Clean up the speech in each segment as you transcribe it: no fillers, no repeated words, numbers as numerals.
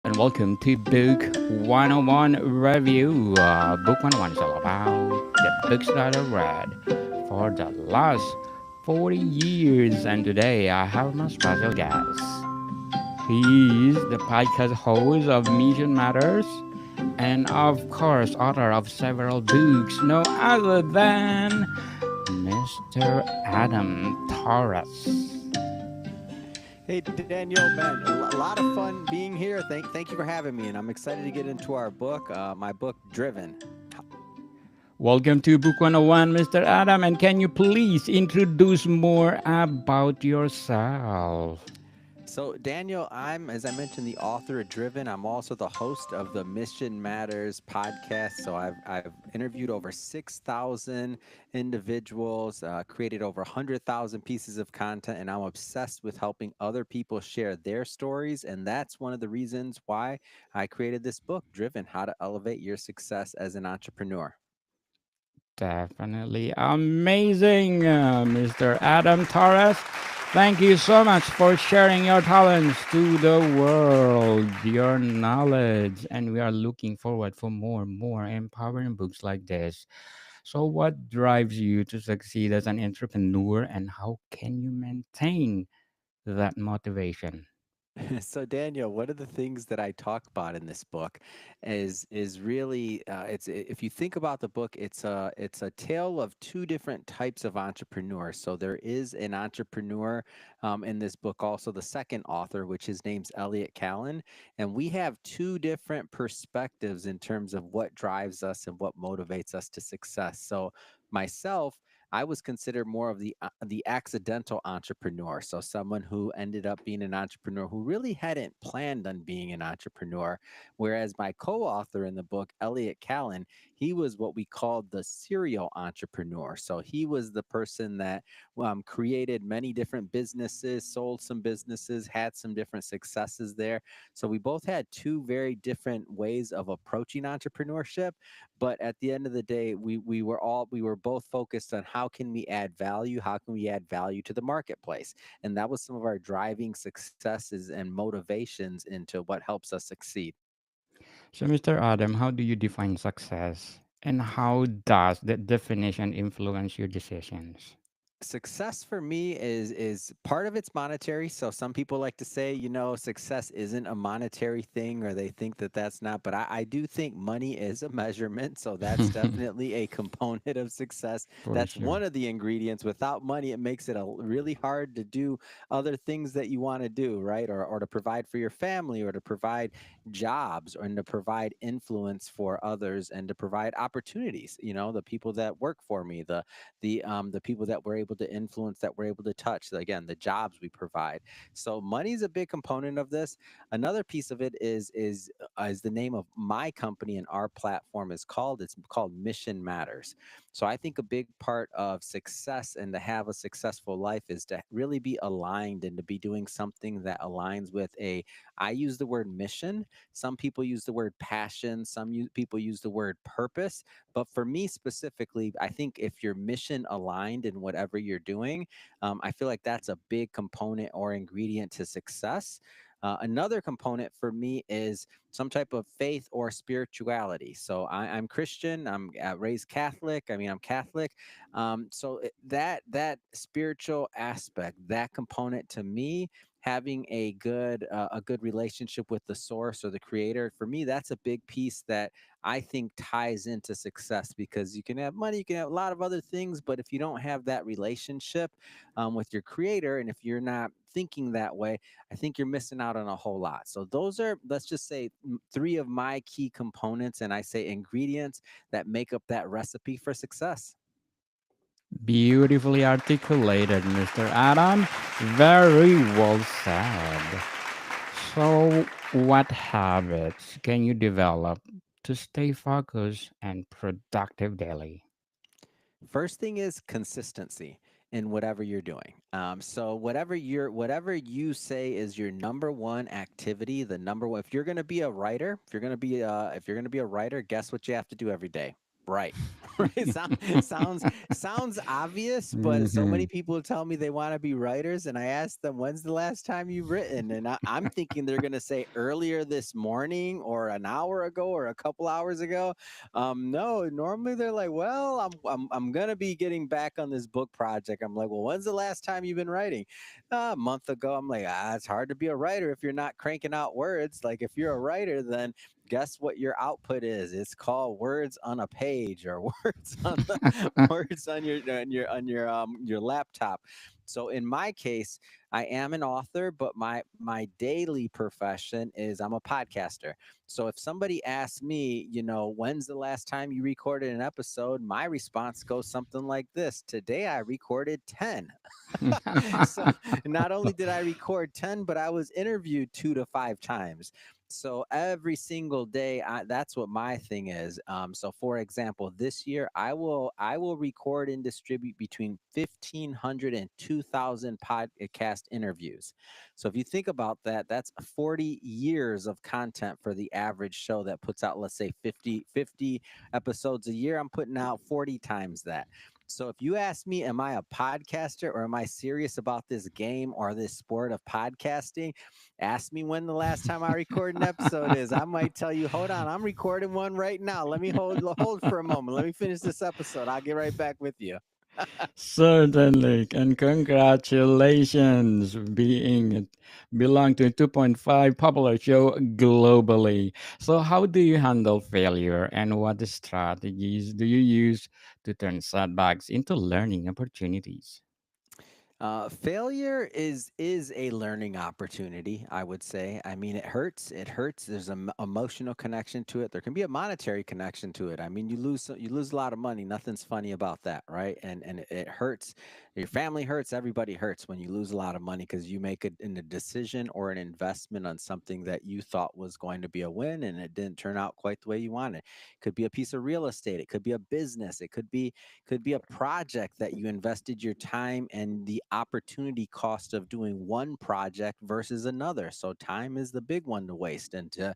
and welcome to Book 101 Review. Book 101 is all about the books that I read for the last 40 years, and today I have my special guest. He is the podcast host of Mission Matters and, of course, author of several books, no other than Mr. Adam Torres. Hey Daniel, man, a lot of fun being here. Thank you for having me, and I'm excited to get into our book, my book, Driven. Welcome to Book 101, Mr. Adam, and can you please introduce more about yourself? So Daniel, as I mentioned, the author of Driven. I'm also the host of the Mission Matters podcast. So I've interviewed over 6,000 individuals, created over 100,000 pieces of content, and I'm obsessed with helping other people share their stories. And that's one of the reasons why I created this book, Driven: How to Elevate Your Success as an Entrepreneur. Definitely amazing, Mr. Adam Torres. Thank you so much for sharing your talents to the world, your knowledge, and we are looking forward for more empowering books like this. So, what drives you to succeed as an entrepreneur, and how can you maintain that motivation? So Daniel, one of the things that I talk about in this book is really if you think about the book, it's a tale of two different types of entrepreneurs. So there is an entrepreneur in this book, also the second author, which his name's Elliot Callan, and we have two different perspectives in terms of what drives us and what motivates us to success. So myself, I was considered more of the accidental entrepreneur. So someone who ended up being an entrepreneur who really hadn't planned on being an entrepreneur. Whereas my co-author in the book, Elliot Callan, he was what we called the serial entrepreneur. So he was the person that created many different businesses, sold some businesses, had some different successes there. So we both had two very different ways of approaching entrepreneurship, but at the end of the day, we were both focused on how can we add value, how can we add value to the marketplace, and that was some of our driving successes and motivations into what helps us succeed. So, Mr. Adam, how do you define success? And how does that definition influence your decisions? Success for me is part of it's monetary. So some people like to say, success isn't a monetary thing, or they think that that's not, but I do think money is a measurement. So that's definitely a component of success. For That's sure. one of the ingredients. Without money, it makes it really hard to do other things that you want to do, right? Or to provide for your family, or to provide jobs, or and to provide influence for others, and to provide opportunities. The people that work for me, the people that we're able to influence, that we're able to touch, again, the jobs we provide. So money is a big component of this. Another piece of it is the name of my company and our platform is called, it's called Mission Matters. So I think a big part of success and to have a successful life is to really be aligned and to be doing something that aligns with I use the word mission, some people use the word passion, people use the word purpose. But for me specifically, I think if you're mission aligned in whatever you're doing, I feel like that's a big component or ingredient to success. Another component for me is some type of faith or spirituality. So I'm Christian. I'm raised Catholic. I mean, I'm Catholic. That spiritual aspect, that component to me, having a good relationship with the source or the creator, for me, that's a big piece that I think ties into success, because you can have money, you can have a lot of other things, but if you don't have that relationship with your creator, and if you're not thinking that way, I think you're missing out on a whole lot. So those are, let's just say, three of my key components, and I say ingredients that make up that recipe for success. Beautifully articulated, Mr. Adam. Very well said. So, what habits can you develop to stay focused and productive daily? First thing is consistency in whatever you're doing. So whatever you say is your number one activity, the number one. If you're going to be a writer, if you're going to be a writer, guess what you have to do every day? Right. Right. Sounds obvious, but so Hmm. many people tell me they want to be writers, and I ask them, "When's the last time you've written?" And I'm thinking they're going to say earlier this morning, or an hour ago, or a couple hours ago. No, normally they're like, "Well, I'm gonna be getting back on this book project." I'm like, "Well, when's the last time you've been writing?" A month ago. I'm like, it's hard to be a writer if you're not cranking out words. Like, if you're a writer, then guess what your output is? It's called words on a page, or words on words on your laptop. So in my case, I am an author, but my daily profession is I'm a podcaster. So if somebody asks me, when's the last time you recorded an episode, my response goes something like this: Today I recorded 10. So not only did I record 10, but I was interviewed 2 to 5 times. So every single day, that's what my thing is. So for example, this year I will record and distribute between 1,500 and 2,000 podcast interviews. So if you think about that, that's 40 years of content for the average show that puts out, let's say, 50 episodes a year. I'm putting out 40 times that. So if you ask me, am I a podcaster, or am I serious about this game or this sport of podcasting? Ask me when the last time I recorded an episode is. I might tell you, hold on, I'm recording one right now. Let me hold for a moment. Let me finish this episode. I'll get right back with you. Certainly, and congratulations being belong to 2.5 popular show globally. So how do you handle failure, and what strategies do you use to turn setbacks into learning opportunities? Failure is a learning opportunity, I would say. I mean, it hurts. It hurts. There's an emotional connection to it. There can be a monetary connection to it. I mean, you lose a lot of money. Nothing's funny about that, right? And it hurts. Your family hurts. Everybody hurts when you lose a lot of money, because you make a decision or an investment on something that you thought was going to be a win, and it didn't turn out quite the way you wanted. It could be a piece of real estate. It could be a business. It could be a project that you invested your time and the opportunity cost of doing one project versus another. So time is the big one to waste and to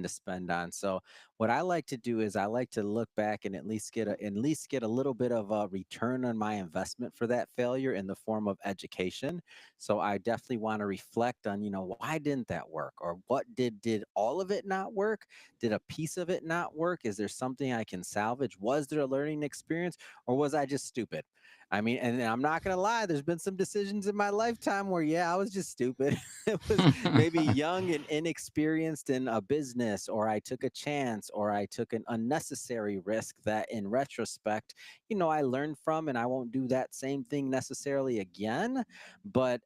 spend on. So what I like to do is I like to look back and at least get a little bit of a return on my investment for that failure in the form of education. So I definitely want to reflect on, why didn't that work, or what did all of it not work? Did a piece of it not work? Is there something I can salvage? Was there a learning experience, or was I just stupid? I mean, and I'm not gonna lie, there's been some decisions in my lifetime where, yeah, I was just stupid. It was maybe young and inexperienced in a business, or I took a chance, or I took an unnecessary risk that in retrospect, I learned from, and I won't do that same thing necessarily again. But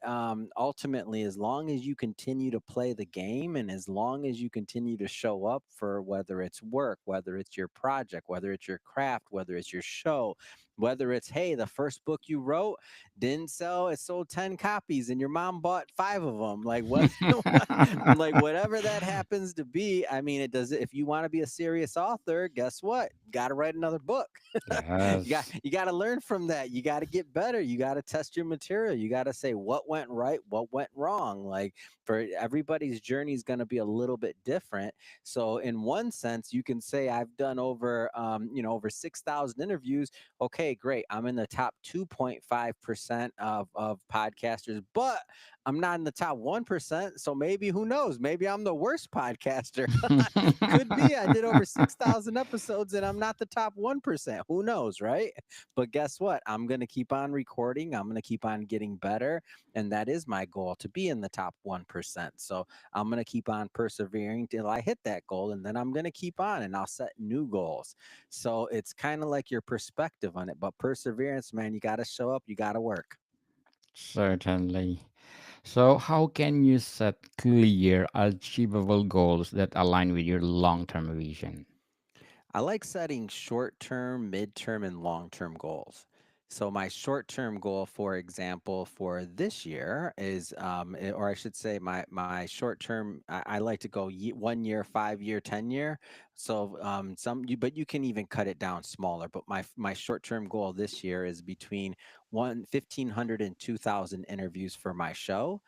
ultimately, as long as you continue to play the game, and as long as you continue to show up for, whether it's work, whether it's your project, whether it's your craft, whether it's your show, whether it's, hey, the first book you wrote didn't sell, it sold 10 copies and your mom bought 5 of them, like, what, like, whatever that happens to be. I mean, it does. If you want to be a serious author, guess what? Got to write another book. you got Yes. you got to learn from that. You got to get better. You got to test your material. You got to say what went right, what went wrong. Like, for everybody's journey is going to be a little bit different. So in one sense, you can say I've done over 6,000 interviews. Okay, great. I'm in the top 2.5% of podcasters, but I'm not in the top 1%. So maybe, who knows? Maybe I'm the worst podcaster. Could be. I did over 6,000 episodes and I'm not the top 1%. Who knows, right? But guess what? I'm going to keep on recording. I'm going to keep on getting better. And that is my goal, to be in the top 1%. So I'm going to keep on persevering till I hit that goal. And then I'm going to keep on, and I'll set new goals. So it's kind of like your perspective on it. But perseverance, man, you got to show up, you got to work. Certainly. So how can you set clear, achievable goals that align with your long-term vision? I like setting short term, mid-term, and long term goals. So, my short term goal, for example, for this year is, or I should say, my short term, I like to go 1 year, 5 year, 10 year. So, but you can even cut it down smaller. But my short term goal this year is between 1,500 and 2,000 interviews for my show.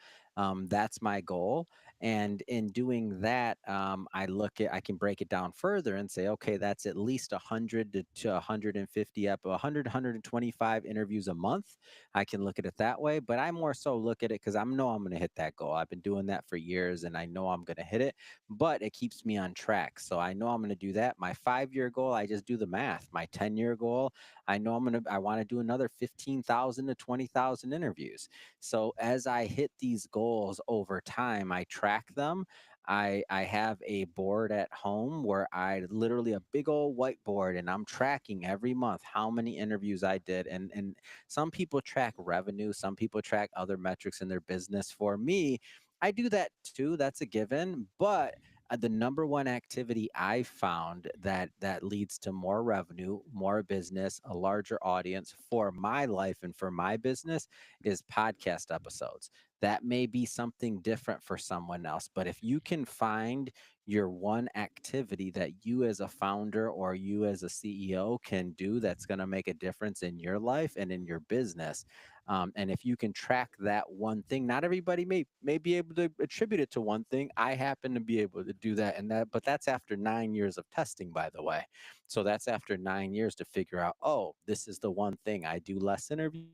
That's my goal. And in doing that, I can break it down further and say, okay, that's at least 100 to 150 100 125 interviews a month. I can look at it that way, but I more so look at it because I know I'm going to hit that goal. I've been doing that for years and I know I'm going to hit it, but it keeps me on track. So I know I'm going to do that. My 5 year goal, I just do the math. My 10-year goal, I want to do another 15,000 to 20,000 interviews. So as I hit these goals over time, I track them. I have a board at home where I literally a big old whiteboard and I'm tracking every month how many interviews I did. And some people track revenue, some people track other metrics in their business. For me, I do that too. That's a given. But the number one activity I found that leads to more revenue, more business, a larger audience for my life and for my business is podcast episodes. That may be something different for someone else, but if you can find your one activity that you as a founder or you as a CEO can do that's going to make a difference in your life and in your business, and if you can track that one thing, not everybody may be able to attribute it to one thing. I happen to be able to do that, and that, but that's after 9 years of testing, by the way. So that's after 9 years to figure out, oh, this is the one thing. I do less interviews,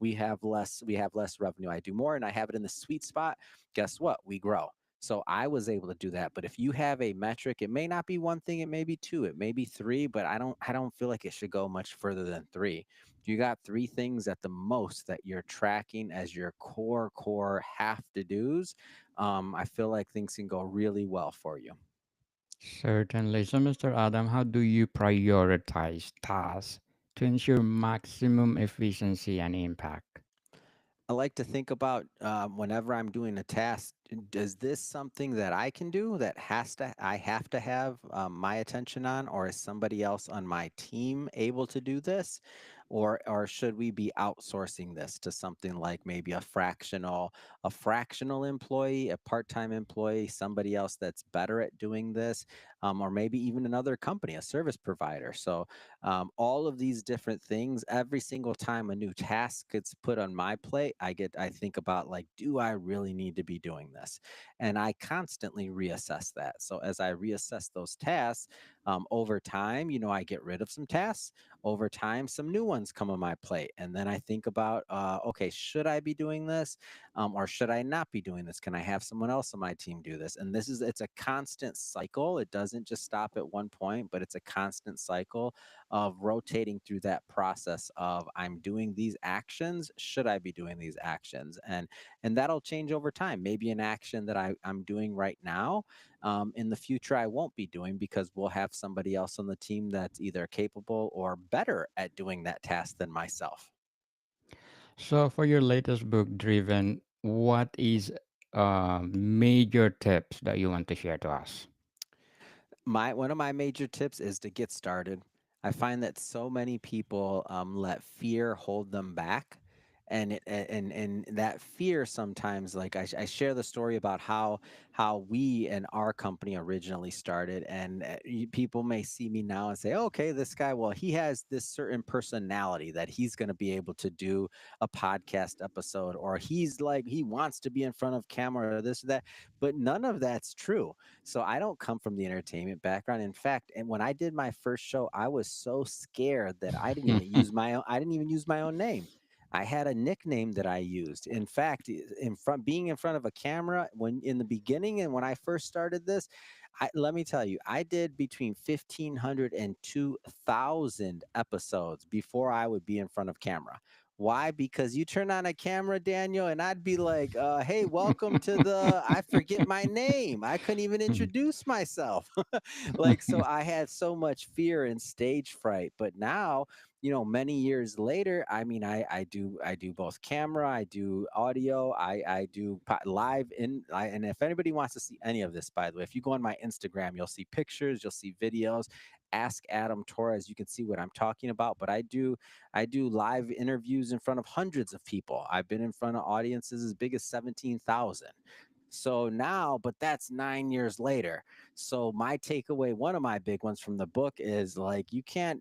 we have less revenue. I do more, and I have it in the sweet spot. Guess what? We grow. So I was able to do that. But if you have a metric, it may not be one thing, it may be two, it may be three, but I don't feel like it should go much further than three. If you got three things at the most that you're tracking as your core have to do's, I feel like things can go really well for you. Certainly. So, Mr. Adam, how do you prioritize tasks to ensure maximum efficiency and impact? I like to think about whenever I'm doing a task. Is this something that I can do that I have to have my attention on, or is somebody else on my team able to do this, or should we be outsourcing this to something like maybe a fractional employee, a part-time employee, somebody else that's better at doing this, or maybe even another company, a service provider. So all of these different things, every single time a new task gets put on my plate, I think about like, do I really need to be doing this? And I constantly reassess that. So as I reassess those tasks, over time, I get rid of some tasks. Over time, some new ones come on my plate, and then I think about, okay, should I be doing this, or should I not be doing this? Can I have someone else on my team do this? And it's a constant cycle. It doesn't just stop at one point, but it's a constant cycle of rotating through that process of, I'm doing these actions, should I be doing these actions? And that'll change over time. Maybe an action that I'm doing right now, in the future I won't be doing because we'll have somebody else on the team that's either capable or better at doing that task than myself. So, for your latest book, Driven, what is major tips that you want to share to us? My One of my major tips is to get started. I find that so many people let fear hold them back, and that fear sometimes, like I share the story about how we and our company originally started, and people may see me now and say, okay, this guy, well, he has this certain personality that he's going to be able to do a podcast episode, or he's like he wants to be in front of camera, or this or that, but none of that's true. So I don't come from the entertainment background. In fact, and when I did my first show, I was so scared that I didn't even use my own name. I had a nickname that I used. In fact, being in front of a camera when in the beginning and when I first started this, let me tell you, I did between 1,500 and 2,000 episodes before I would be in front of camera. Why? Because you turn on a camera, Daniel, and I'd be like, hey, welcome to I forget my name. I couldn't even introduce myself. Like, so I had so much fear and stage fright. But now, many years later, I mean, I do both camera, I do audio, I do live and if anybody wants to see any of this, by the way, if you go on my Instagram, you'll see pictures, you'll see videos. Ask Adam Torres. You can see what I'm talking about. But I do live interviews in front of hundreds of people. I've been in front of audiences as big as 17,000. So now, but that's 9 years later. So my takeaway, one of my big ones from the book is like, you can't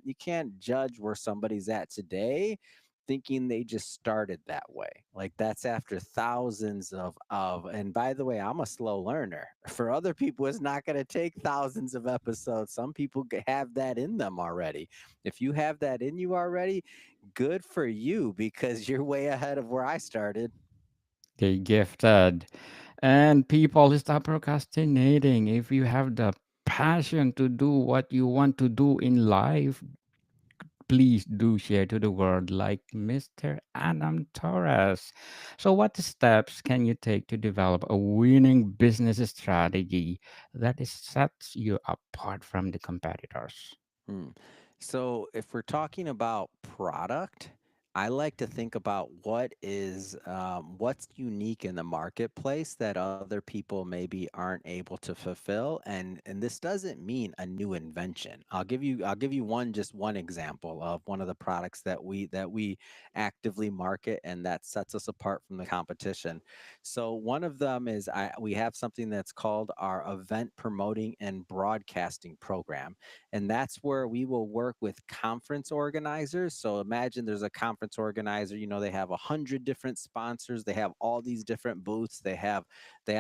judge where somebody's at today thinking they just started that way. Like that's after thousands of and by the way, I'm a slow learner. For other people it's not going to take thousands of episodes. Some people have that in them already. If you have that in you already, good for you because you're way ahead of where I started. Okay, gifted. And people stop procrastinating. If you have the passion to do what you want to do in life, please do share to the world like Mr. Adam Torres. So, what steps can you take to develop a winning business strategy that sets you apart from the competitors? Hmm. So, if we're talking about product, I like to think about what's unique in the marketplace that other people maybe aren't able to fulfill, and this doesn't mean a new invention. I'll give you one example of one of the products that we actively market and that sets us apart from the competition. So one of them is we have something that's called our event promoting and broadcasting program, and that's where we will work with conference organizers. So imagine there's a conference organizer, they have 100 different sponsors, they have all these different booths, they have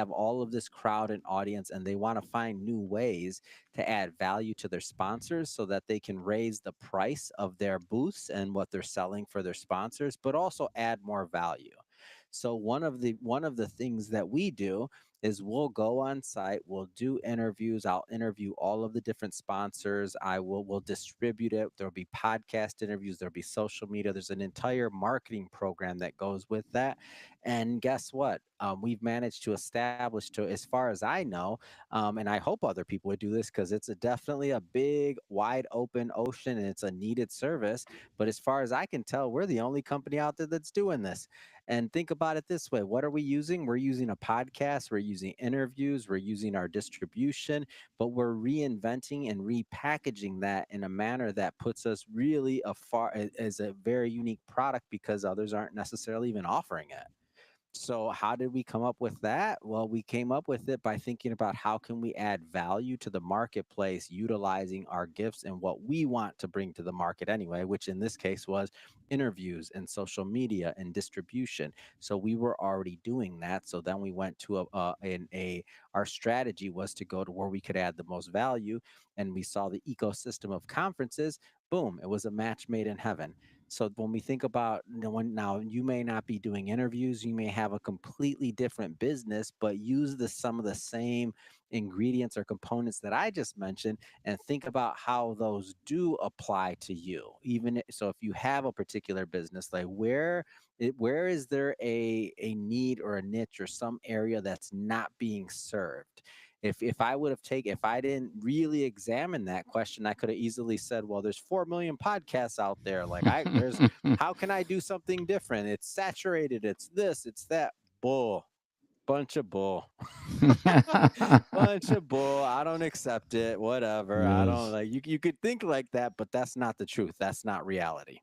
all of this crowd and audience, and they want to find new ways to add value to their sponsors so that they can raise the price of their booths and what they're selling for their sponsors, but also add more value. So one of the things that we do is we'll go on site, we'll do interviews, I'll interview all of the different sponsors, we'll distribute it. There'll be podcast interviews, there'll be social media, there's an entire marketing program that goes with that. And guess what? We've managed to establish, to as far as I know, and I hope other people would do this because it's definitely a big wide open ocean and it's a needed service. But as far as I can tell, we're the only company out there that's doing this. And think about it this way: what are we using? We're using a podcast, we're using interviews, we're using our distribution, but we're reinventing and repackaging that in a manner that puts us really as a very unique product because others aren't necessarily even offering it. So how did we come up with that? Well, we came up with it by thinking about how can we add value to the marketplace utilizing our gifts and what we want to bring to the market anyway, which in this case was interviews and social media and distribution. So we were already doing that. So then we went to our strategy was to go to where we could add the most value, and we saw the ecosystem of conferences. Boom, it was a match made in heaven. So when we think about, now you may not be doing interviews, you may have a completely different business, but use some of the same ingredients or components that I just mentioned, and think about how those do apply to you. So if you have a particular business, like where is there a need or a niche or some area that's not being served? If I didn't really examine that question, I could have easily said, well, there's 4 million podcasts out there. Like there's how can I do something different? It's saturated, it's this, it's that. Bull. Bunch of bull. Bunch of bull. I don't accept it. Whatever. I don't Yes, like you could think like that, but that's not the truth. That's not reality.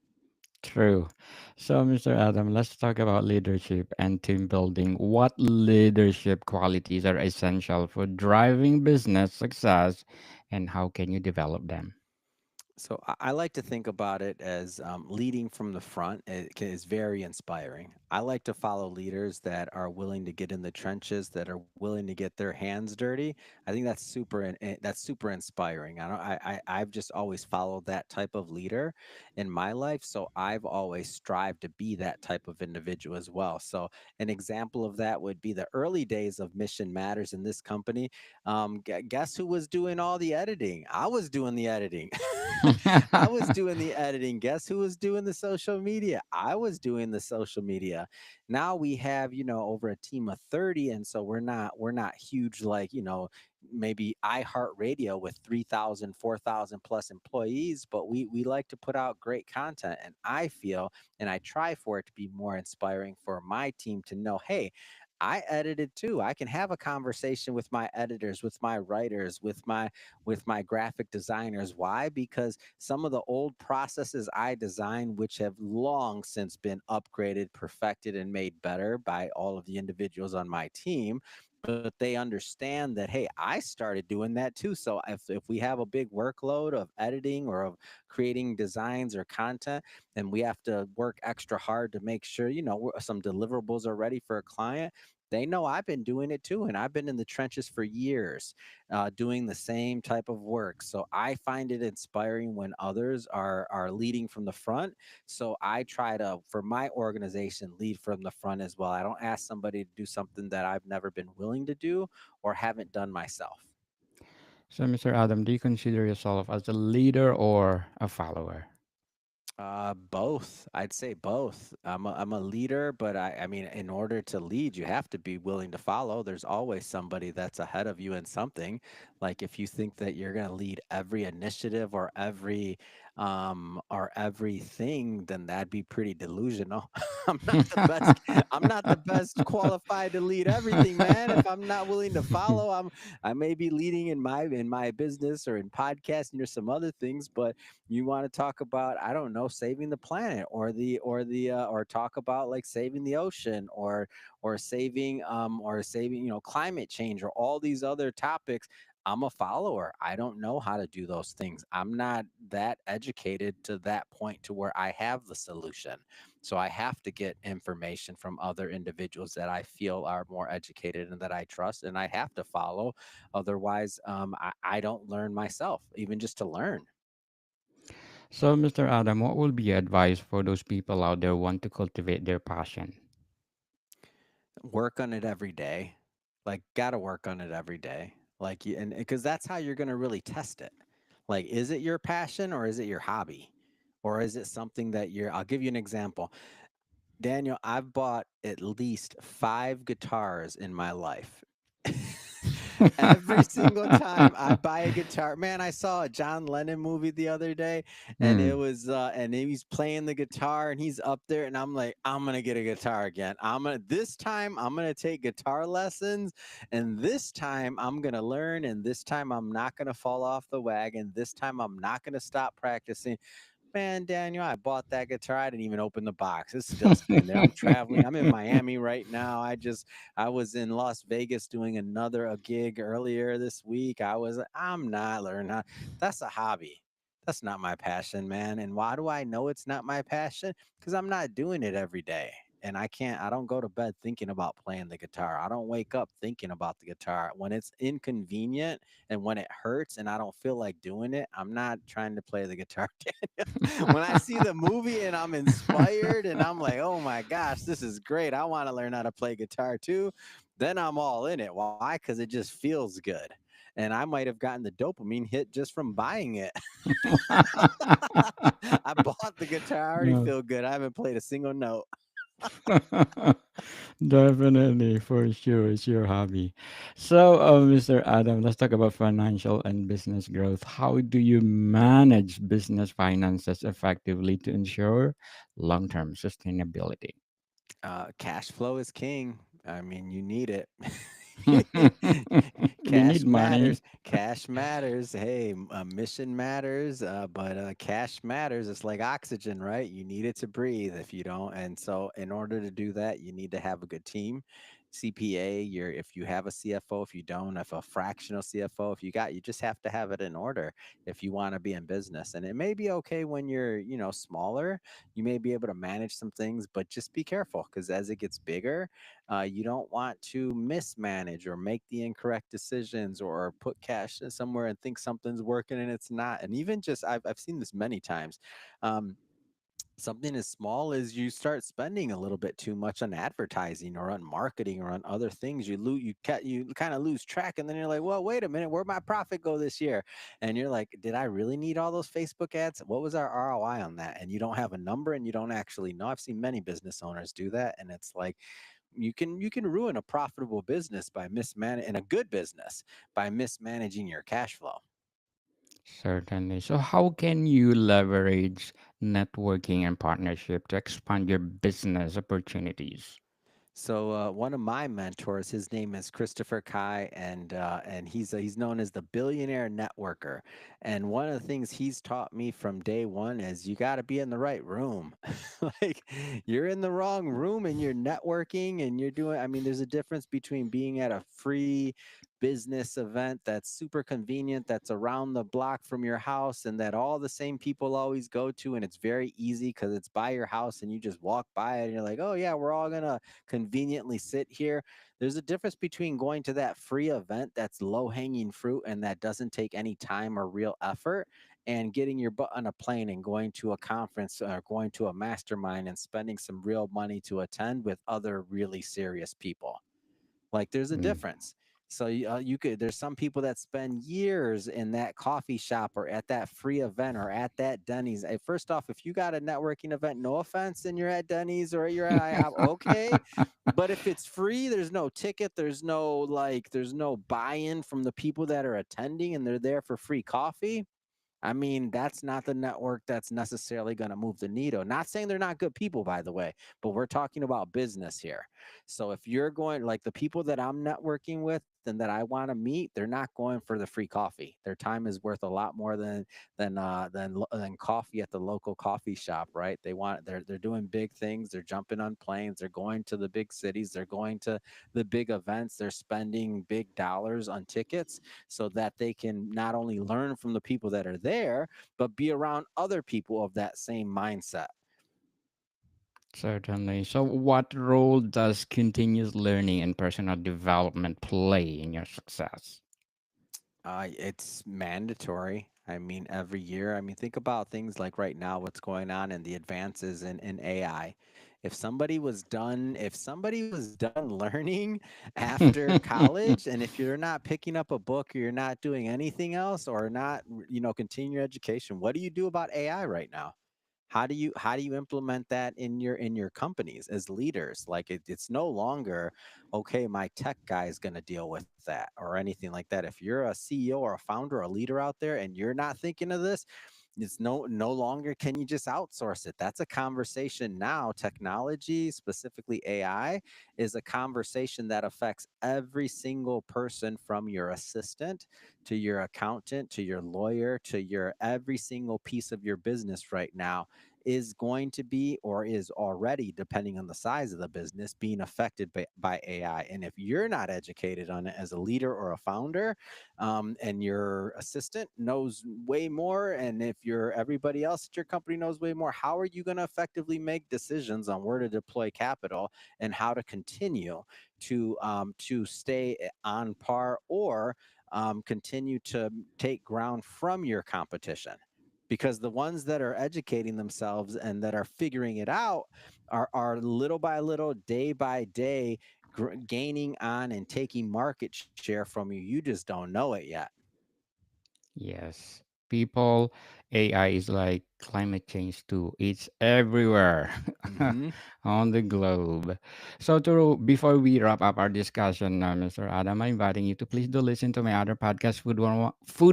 true. So, Mr. Adam, let's talk about leadership and team building. What leadership qualities are essential for driving business success, and how can you develop them? So I like to think about it as leading from the front is very inspiring. I like to follow leaders that are willing to get in the trenches, that are willing to get their hands dirty. I think that's super inspiring. I don't I've just always followed that type of leader in my life, so I've always strived to be that type of individual as well. So an example of that would be the early days of Mission Matters in this company. Guess who was doing all the editing? I was doing the editing. I was doing the editing. Guess who was doing the social media? I was doing the social media. Now we have, over a team of 30, and so we're not huge like, maybe iHeartRadio with 3,000, 4,000 plus employees, but we like to put out great content, and I feel and I try for it to be more inspiring for my team to know, hey, I edited too. I can have a conversation with my editors, with my writers, with my graphic designers. Why? Because some of the old processes I designed, which have long since been upgraded, perfected, and made better by all of the individuals on my team, but they understand that, hey, I started doing that too. So if we have a big workload of editing or of creating designs or content, and we have to work extra hard to make sure, some deliverables are ready for a client, they know I've been doing it too, and I've been in the trenches for years, doing the same type of work. So I find it inspiring when others are leading from the front. So I try to, for my organization, lead from the front as well. I don't ask somebody to do something that I've never been willing to do or haven't done myself. So, Mr. Adam, do you consider yourself as a leader or a follower? Both. I'd say both. I'm a leader, but I mean, in order to lead, you have to be willing to follow. There's always somebody that's ahead of you in something. Like if you think that you're going to lead every initiative or everything, then that'd be pretty delusional. I'm not the best. I'm not the best qualified to lead everything, man. If I'm not willing to follow, I may be leading in my business or in podcasting or some other things, but you want to talk about, I don't know, saving the planet or talk about like saving the ocean or saving climate change or all these other topics. I'm a follower. I don't know how to do those things. I'm not that educated to that point to where I have the solution. So I have to get information from other individuals that I feel are more educated and that I trust, and I have to follow. Otherwise, I don't learn myself, even just to learn. So, Mr. Adam, what will be your advice for those people out there who want to cultivate their passion? Work on it every day. Like, gotta work on it every day. Like, and because that's how you're gonna really test it. Like, is it your passion or is it your hobby? Or is it something that I'll give you an example. Daniel, I've bought at least 5 guitars in my life. Every single time I buy a guitar, man, I saw a John Lennon movie the other day, and Hmm. and he's playing the guitar, and he's up there, and I'm like, I'm gonna get a guitar again. This time I'm gonna take guitar lessons, and this time I'm gonna learn, and this time I'm not gonna fall off the wagon. This time I'm not gonna stop practicing. Man, Daniel, I bought that guitar. I didn't even open the box. It's still sitting there. I'm traveling. I'm in Miami right now. I was in Las Vegas doing a gig earlier this week. I'm not learning how. That's a hobby. That's not my passion, man. And why do I know it's not my passion? Because I'm not doing it every day. And I don't go to bed thinking about playing the guitar. I don't wake up thinking about the guitar. When it's inconvenient and when it hurts and I don't feel like doing it, I'm not trying to play the guitar. When I see the movie and I'm inspired and I'm like, oh my gosh, this is great. I want to learn how to play guitar too. Then I'm all in it. Why? Because it just feels good. And I might have gotten the dopamine hit just from buying it. I bought the guitar. I already No. feel good. I haven't played a single note. Definitely, for sure, it's your hobby. So, Mr. Adam, let's talk about financial and business growth. How do you manage business finances effectively to ensure long-term sustainability? Cash flow is king. I mean, you need it. We need Cash money. matters. Cash matters. Hey, mission matters, but cash matters. It's like oxygen, right? You need it to breathe. If you don't, and so in order to do that, you need to have a good team. CPA, if you have a CFO, if you don't, if a fractional CFO, if you just have to have it in order if you want to be in business. And it may be okay when you're, smaller. You may be able to manage some things, but just be careful because as it gets bigger, you don't want to mismanage or make the incorrect decisions or put cash in somewhere and think something's working and it's not. And even just, I've seen this many times. Um, Something as small as you start spending a little bit too much on advertising or on marketing or on other things, you kind of lose track, and then you're like, well, wait a minute, where'd my profit go this year? And you're like, did I really need all those Facebook ads? What was our ROI on that? And you don't have a number and you don't actually know. I've seen many business owners do that, and it's like, you can ruin a profitable business by mismanaging, and a good business by mismanaging your cash flow. Certainly. So, how can you leverage networking and partnership to expand your business opportunities? So one of my mentors, his name is Christopher Kai, and he's known as the billionaire networker. And one of the things he's taught me from day one is you got to be in the right room. Like you're in the wrong room and you're networking and you're doing. I mean, there's a difference between being at a free business event that's super convenient, that's around the block from your house, and that all the same people always go to, and it's very easy because it's by your house and you just walk by it and you're like, oh yeah, we're all gonna conveniently sit here. There's a difference between going to that free event that's low hanging fruit and that doesn't take any time or real effort, and getting your butt on a plane and going to a conference or going to a mastermind and spending some real money to attend with other really serious people. Like there's a Mm. difference. So you could there's some people that spend years in that coffee shop or at that free event or at that Denny's. First off, if you got a networking event, no offense, and you're at Denny's or you're at IHOP, okay. But if it's free, there's no ticket, there's no buy-in from the people that are attending, and they're there for free coffee. I mean, that's not the network that's necessarily going to move the needle. Not saying they're not good people, by the way, but we're talking about business here. So if you're going, like the people that I'm networking with and that I want to meet, they're not going for the free coffee. Their time is worth a lot more than coffee at the local coffee shop, right? They're doing big things. They're jumping on planes. They're going to the big cities. They're going to the big events. They're spending big dollars on tickets so that they can not only learn from the people that are there, but be around other people of that same mindset. Certainly. So, what role does continuous learning and personal development play in your success? It's mandatory. I mean, every year. I mean, think about things like right now, what's going on and the advances in AI. If somebody was done learning after college, and if you're not picking up a book or you're not doing anything else or not, continue your education, what do you do about AI right now? How do you implement that in your companies as leaders? Like it's no longer okay, my tech guy is going to deal with that or anything like that. If you're a CEO or a founder or a leader out there and you're not thinking of this, it's no longer can you just outsource it. That's a conversation now. Technology, specifically AI, is a conversation that affects every single person, from your assistant to your accountant to your lawyer to your every single piece of your business right now is going to be, or is already, depending on the size of the business, being affected by AI. And if you're not educated on it as a leader or a founder, and your assistant knows way more, and if your everybody else at your company knows way more, how are you going to effectively make decisions on where to deploy capital and how to continue to stay on par, or continue to take ground from your competition? Because the ones that are educating themselves and that are figuring it out are little by little, day by day, gaining on and taking market share from you. You just don't know it yet. Yes. People, AI is like climate change too. It's everywhere Hmm. on the globe. So, to before we wrap up our discussion, Mr. Adam, I'm inviting you to please do listen to my other podcast, Food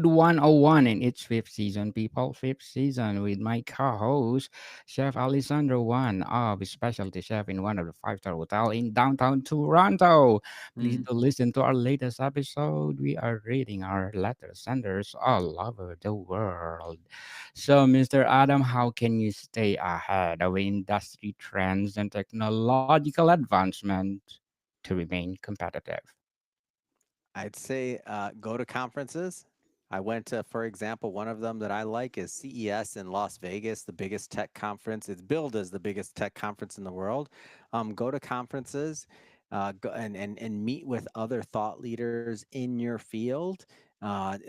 101, in its fifth season, people. Fifth season with my co-host, Chef Alessandro, one of specialty chef in one of the five-star hotel in downtown Toronto. Please do listen to our latest episode. We are reading our letter senders all over the world. So, Mr. Adam, how can you stay ahead of industry trends and technological advancement to remain competitive? I'd say go to conferences. I went to, for example, one of them that I like is CES in Las Vegas, the biggest tech conference. It's billed as the biggest tech conference in the world. Go to conferences, and meet with other thought leaders in your field.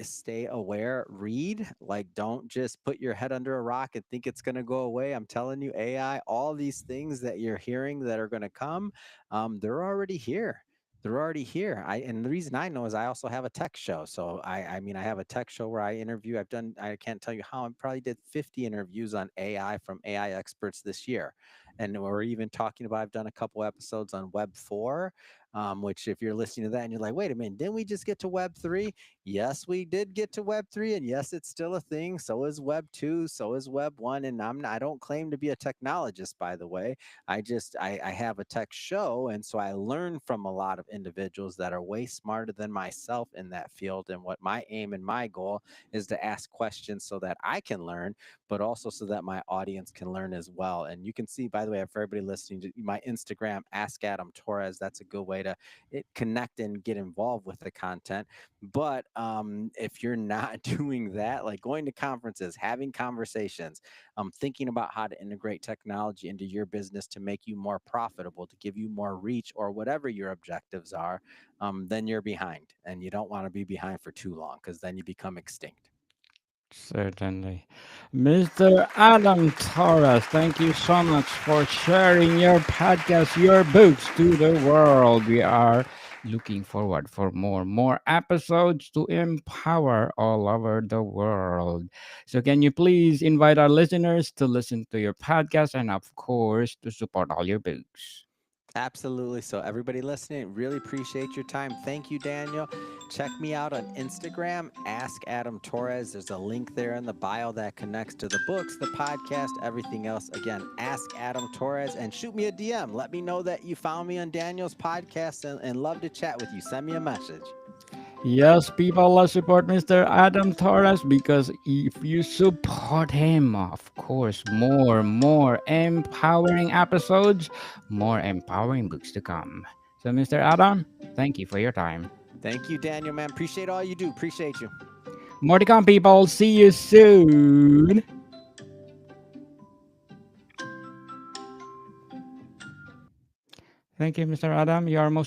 Stay aware, read. Like, don't just put your head under a rock and think it's going to go away. I'm telling you, AI, all these things that you're hearing that are going to come, they're already here. They're already here. And the reason I know is I also have a tech show. So I mean, I have a tech show where I interview. I can't tell you how, I probably did 50 interviews on AI from AI experts this year. and we're even talking about, I've done a couple episodes on Web 4, which if you're listening to that and you're like, wait a minute, didn't we just get to Web 3? Yes, we did get to Web 3, and yes, it's still a thing. So is Web 2, so is Web 1. And I don't claim to be a technologist, by the way. I have a tech show, and so I learn from a lot of individuals that are way smarter than myself in that field. And what my aim and my goal is to ask questions so that I can learn, but also so that my audience can learn as well. And you can see, by the way, for everybody listening to my Instagram, Ask Adam Torres, that's a good way to connect and get involved with the content. But if you're not doing that, like going to conferences, having conversations, thinking about how to integrate technology into your business to make you more profitable, to give you more reach, or whatever your objectives are, then you're behind. And you don't want to be behind for too long, because then you become extinct. Certainly. Mr. Adam Torres, thank you so much for sharing your podcast, your books to the world. We are looking forward for more episodes to empower all over the world. So can you please invite our listeners to listen to your podcast and of course to support all your books? Absolutely. So, everybody listening, really appreciate your time. Thank you, Daniel. Check me out on Instagram, Ask Adam Torres. There's a link there in the bio that connects to the books, the podcast, everything else. Again, Ask Adam Torres, and shoot me a DM. Let me know that you found me on Daniel's podcast, and love to chat with you. Send me a message. Yes, people, let's support Mr. Adam Torres because if you support him, of course, more empowering episodes, more empowering books to come. So, Mr. Adam, thank you for your time. Thank you, Daniel, man. Appreciate all you do. Appreciate you. More to come, people. See you soon. Thank you, Mr. Adam. You are most